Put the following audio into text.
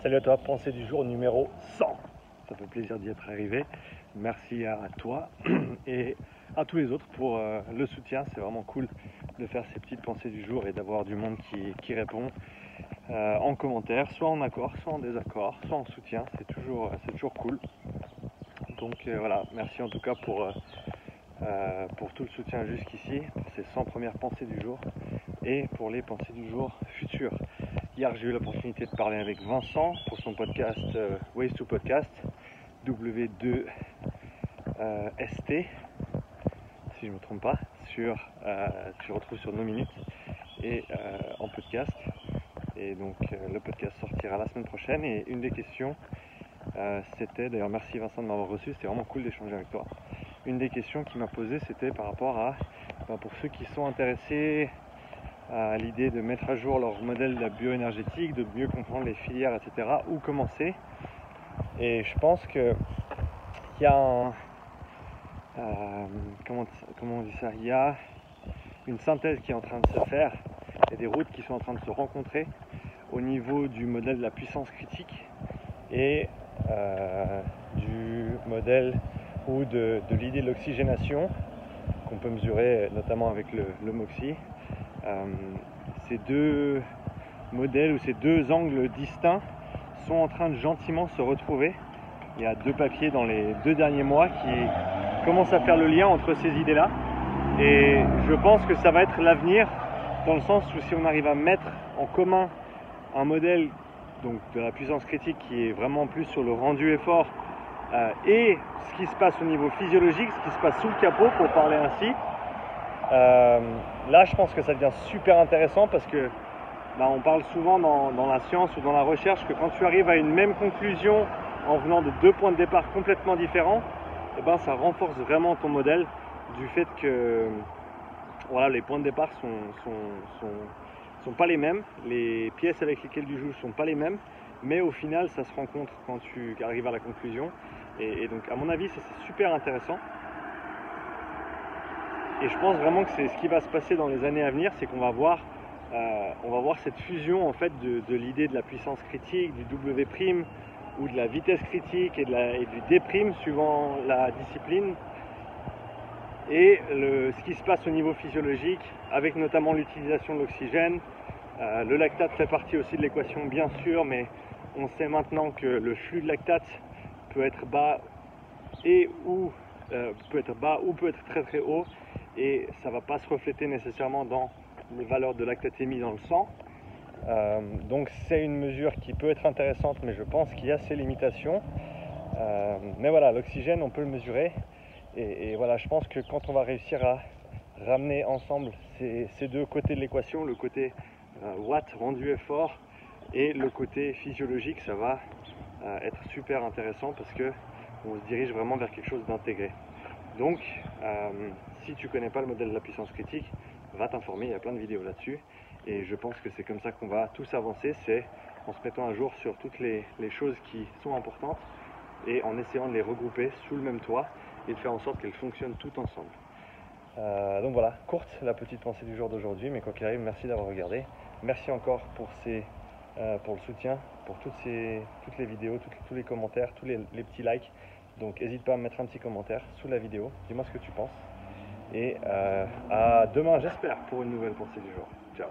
Salut à toi, pensée du jour numéro 100. Ça fait plaisir d'y être arrivé. Merci à toi et à tous les autres pour le soutien. C'est vraiment cool de faire ces petites pensées du jour et d'avoir du monde qui répond en commentaire, soit en accord, soit en désaccord, soit en soutien. C'est toujours cool. Donc voilà, merci en tout cas pour tout le soutien jusqu'ici, pour ces 100 premières pensées du jour et pour les pensées du jour futures. Hier, j'ai eu l'opportunité de parler avec Vincent pour son podcast Ways to Podcast, W2ST, si je ne me trompe pas, tu retrouves sur nos minutes et en podcast. Et donc le podcast sortira la semaine prochaine. Et une des questions, c'était, d'ailleurs merci Vincent de m'avoir reçu, c'était vraiment cool d'échanger avec toi. Une des questions qu'il m'a posée, c'était par rapport à, pour ceux qui sont intéressés à l'idée de mettre à jour leur modèle de la bioénergétique, de mieux comprendre les filières, etc., où commencer. Et je pense qu'il y a comment on dit ça, il y a une synthèse qui est en train de se faire, il y a des routes qui sont en train de se rencontrer au niveau du modèle de la puissance critique et du modèle ou de l'idée de l'oxygénation qu'on peut mesurer notamment avec le MOXIE. Ces deux modèles ou ces deux angles distincts sont en train de gentiment se retrouver. Il y a deux papiers dans les 2 derniers mois qui commencent à faire le lien entre ces idées-là. Et je pense que ça va être l'avenir, dans le sens où si on arrive à mettre en commun un modèle donc, de la puissance critique qui est vraiment plus sur le rendu effort et ce qui se passe au niveau physiologique, ce qui se passe sous le capot pour parler ainsi, là je pense que ça devient super intéressant parce que on parle souvent dans la science ou dans la recherche que quand tu arrives à une même conclusion en venant de 2 points de départ complètement différents, ça renforce vraiment ton modèle du fait que voilà, les points de départ sont pas les mêmes, les pièces avec lesquelles tu joues sont pas les mêmes, mais au final ça se rencontre quand tu arrives à la conclusion et donc à mon avis c'est super intéressant. Et je pense vraiment que c'est ce qui va se passer dans les années à venir, c'est qu'on va voir cette fusion en fait de l'idée de la puissance critique, du W' ou de la vitesse critique et du D' suivant la discipline, et ce qui se passe au niveau physiologique avec notamment l'utilisation de l'oxygène. Le lactate fait partie aussi de l'équation bien sûr, mais on sait maintenant que le flux de lactate peut être bas ou peut être très très haut, et ça ne va pas se refléter nécessairement dans les valeurs de lactatémie dans le sang. Donc c'est une mesure qui peut être intéressante, mais je pense qu'il y a ses limitations. Mais voilà, l'oxygène on peut le mesurer, et voilà, je pense que quand on va réussir à ramener ensemble ces deux côtés de l'équation, le côté watt rendu effort et le côté physiologique, ça va être super intéressant parce que on se dirige vraiment vers quelque chose d'intégré. Donc si tu connais pas le modèle de la puissance critique, va t'informer, il y a plein de vidéos là-dessus, et je pense que c'est comme ça qu'on va tous avancer, c'est en se mettant à jour sur toutes les choses qui sont importantes et en essayant de les regrouper sous le même toit et de faire en sorte qu'elles fonctionnent toutes ensemble. Donc voilà, courte la petite pensée du jour d'aujourd'hui, mais quoi qu'il arrive, merci d'avoir regardé. Merci encore pour le soutien, pour toutes les vidéos, tous les commentaires, tous les petits likes. Donc n'hésite pas à me mettre un petit commentaire sous la vidéo, dis-moi ce que tu penses. Et à demain, j'espère, pour une nouvelle pensée du jour. Ciao.